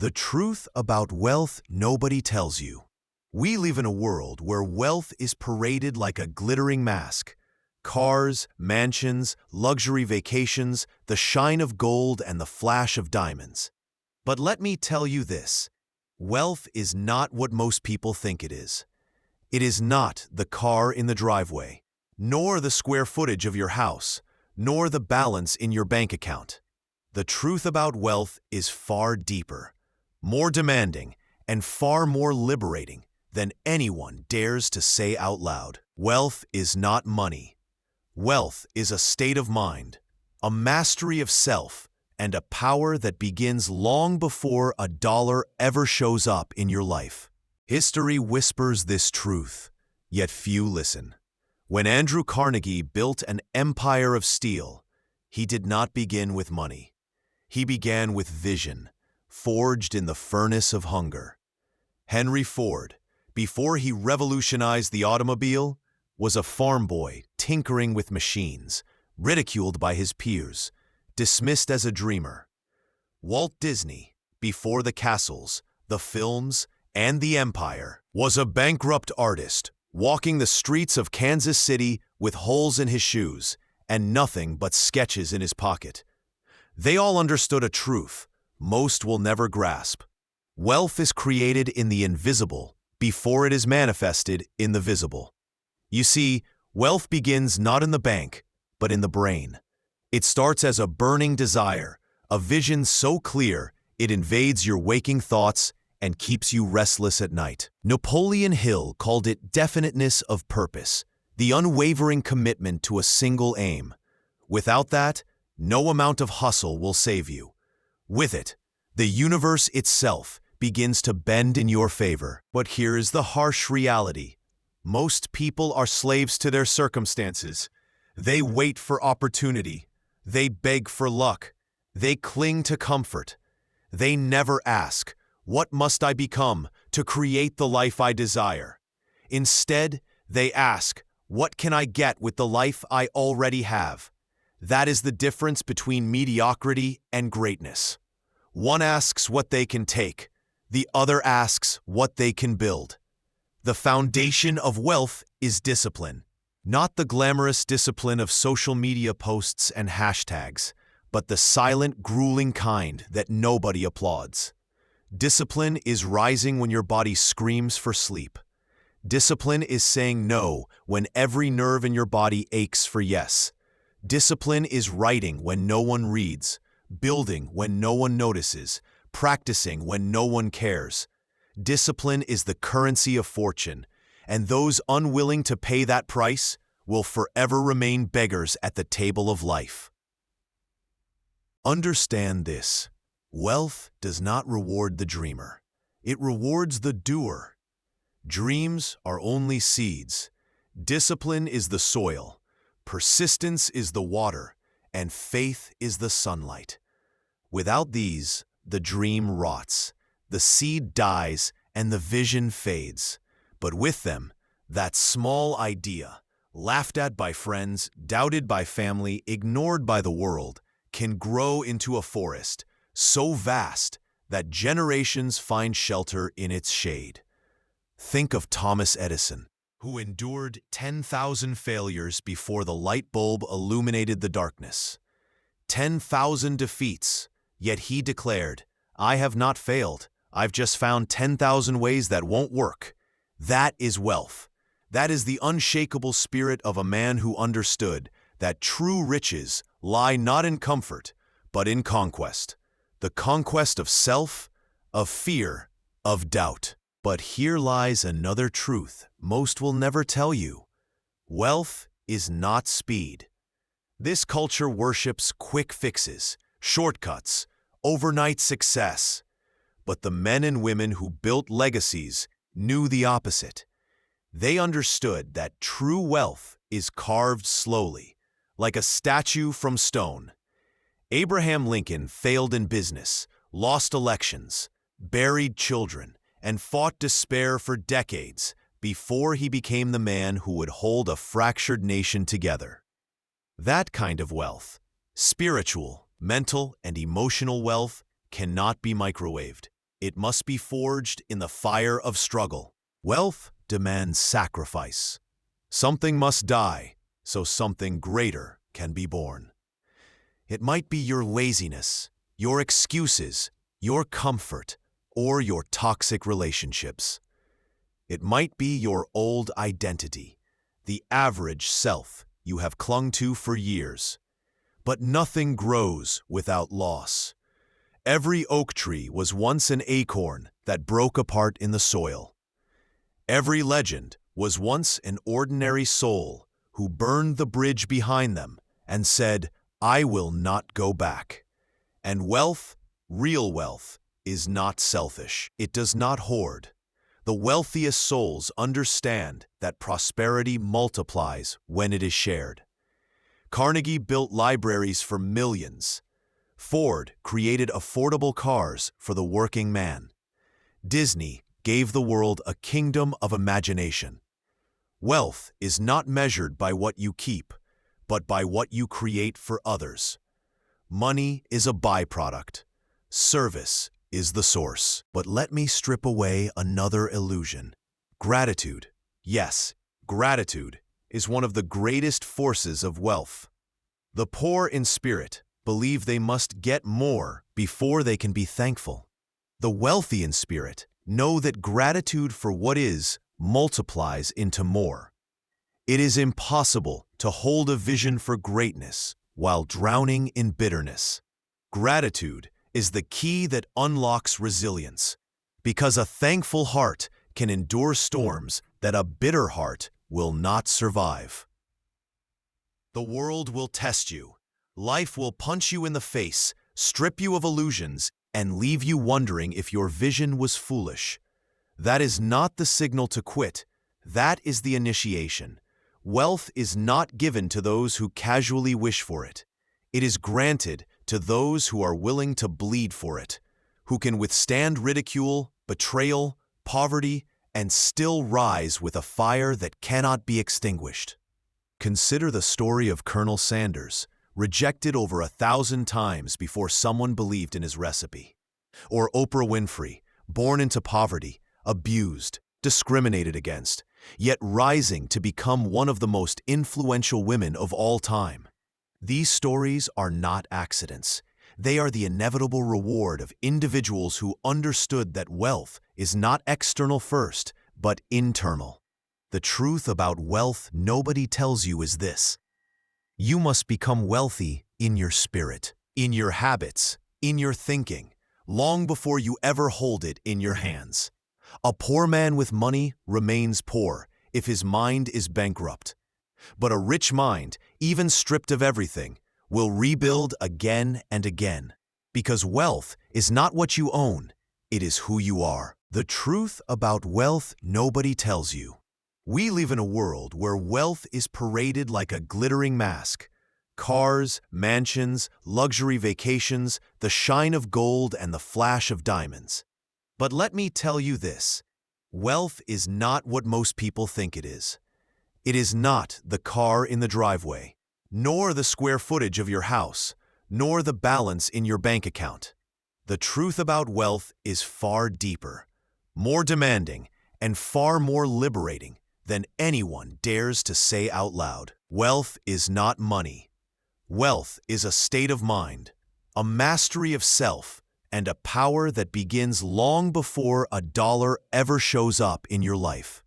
The truth about wealth nobody tells you. We live in a world where wealth is paraded like a glittering mask. Cars, mansions, luxury vacations, the shine of gold and the flash of diamonds. But let me tell you this, wealth is not what most people think it is. It is not the car in the driveway, nor the square footage of your house, nor the balance in your bank account. The truth about wealth is far deeper, more demanding, and far more liberating than anyone dares to say out loud. Wealth is not money. Wealth is a state of mind, a mastery of self, and a power that begins long before a dollar ever shows up in your life. History whispers this truth, yet few listen. When Andrew Carnegie built an empire of steel, he did not begin with money. He began with vision, forged in the furnace of hunger. Henry Ford, before he revolutionized the automobile, was a farm boy tinkering with machines, ridiculed by his peers, dismissed as a dreamer. Walt Disney, before the castles, the films, and the empire, was a bankrupt artist, walking the streets of Kansas City with holes in his shoes and nothing but sketches in his pocket. They all understood a truth most will never grasp. Wealth is created in the invisible before it is manifested in the visible. You see, wealth begins not in the bank, but in the brain. It starts as a burning desire, a vision so clear it invades your waking thoughts and keeps you restless at night. Napoleon Hill called it definiteness of purpose, the unwavering commitment to a single aim. Without that, no amount of hustle will save you. With it, the universe itself begins to bend in your favor. But here is the harsh reality. Most people are slaves to their circumstances. They wait for opportunity. They beg for luck. They cling to comfort. They never ask, what must I become to create the life I desire? Instead, they ask, what can I get with the life I already have? That is the difference between mediocrity and greatness. One asks what they can take. The other asks what they can build. The foundation of wealth is discipline, not the glamorous discipline of social media posts and hashtags, but the silent, grueling kind that nobody applauds. Discipline is rising when your body screams for sleep. Discipline is saying no when every nerve in your body aches for yes. Discipline is writing when no one reads, building when no one notices, practicing when no one cares. Discipline is the currency of fortune, and those unwilling to pay that price will forever remain beggars at the table of life. Understand this. Wealth does not reward the dreamer. It rewards the doer. Dreams are only seeds. Discipline is the soil. Persistence is the water, and faith is the sunlight. Without these, the dream rots, the seed dies, and the vision fades. But with them, that small idea, laughed at by friends, doubted by family, ignored by the world, can grow into a forest so vast that generations find shelter in its shade. Think of Thomas Edison, who endured 10,000 failures before the light bulb illuminated the darkness. 10,000 defeats, yet he declared, "I have not failed. I've just found 10,000 ways that won't work." That is wealth. That is the unshakable spirit of a man who understood that true riches lie not in comfort, but in conquest. The conquest of self, of fear, of doubt. But here lies another truth most will never tell you. Wealth is not speed. This culture worships quick fixes, shortcuts, overnight success. But the men and women who built legacies knew the opposite. They understood that true wealth is carved slowly, like a statue from stone. Abraham Lincoln failed in business, lost elections, buried children, and fought despair for decades before he became the man who would hold a fractured nation together. That kind of wealth, spiritual, mental, and emotional wealth, cannot be microwaved. It must be forged in the fire of struggle. Wealth demands sacrifice. Something must die, so something greater can be born. It might be your laziness, your excuses, your comfort, or your toxic relationships. It might be your old identity, the average self you have clung to for years. But nothing grows without loss. Every oak tree was once an acorn that broke apart in the soil. Every legend was once an ordinary soul who burned the bridge behind them and said, "I will not go back." And wealth, real wealth, is not selfish. It does not hoard. The wealthiest souls understand that prosperity multiplies when it is shared. Carnegie built libraries for millions. Ford created affordable cars for the working man. Disney gave the world a kingdom of imagination. Wealth is not measured by what you keep, but by what you create for others. Money is a byproduct. Service is the source. But let me strip away another illusion. Gratitude. Yes, gratitude is one of the greatest forces of wealth. The poor in spirit believe they must get more before they can be thankful. The wealthy in spirit know that gratitude for what is multiplies into more. It is impossible to hold a vision for greatness while drowning in bitterness. Gratitude is the key that unlocks resilience, because a thankful heart can endure storms that a bitter heart will not survive. The world will test you. Life will punch you in the face, strip you of illusions, and leave you wondering if your vision was foolish. That is not the signal to quit. That is the initiation. Wealth is not given to those who casually wish for it. It is granted to those who are willing to bleed for it, who can withstand ridicule, betrayal, poverty, and still rise with a fire that cannot be extinguished. Consider the story of Colonel Sanders, rejected over 1,000 times before someone believed in his recipe. Or Oprah Winfrey, born into poverty, abused, discriminated against, yet rising to become one of the most influential women of all time. These stories are not accidents. They are the inevitable reward of individuals who understood that wealth is not external first, but internal. The truth about wealth nobody tells you is this: you must become wealthy in your spirit, in your habits, in your thinking, long before you ever hold it in your hands. A poor man with money remains poor if his mind is bankrupt. But a rich mind, even stripped of everything, will rebuild again and again. Because wealth is not what you own, it is who you are. The truth about wealth nobody tells you. We live in a world where wealth is paraded like a glittering mask. Cars, mansions, luxury vacations, the shine of gold and the flash of diamonds. But let me tell you this: wealth is not what most people think it is. It is not the car in the driveway, nor the square footage of your house, nor the balance in your bank account. The truth about wealth is far deeper, more demanding, and far more liberating than anyone dares to say out loud. Wealth is not money. Wealth is a state of mind, a mastery of self, and a power that begins long before a dollar ever shows up in your life.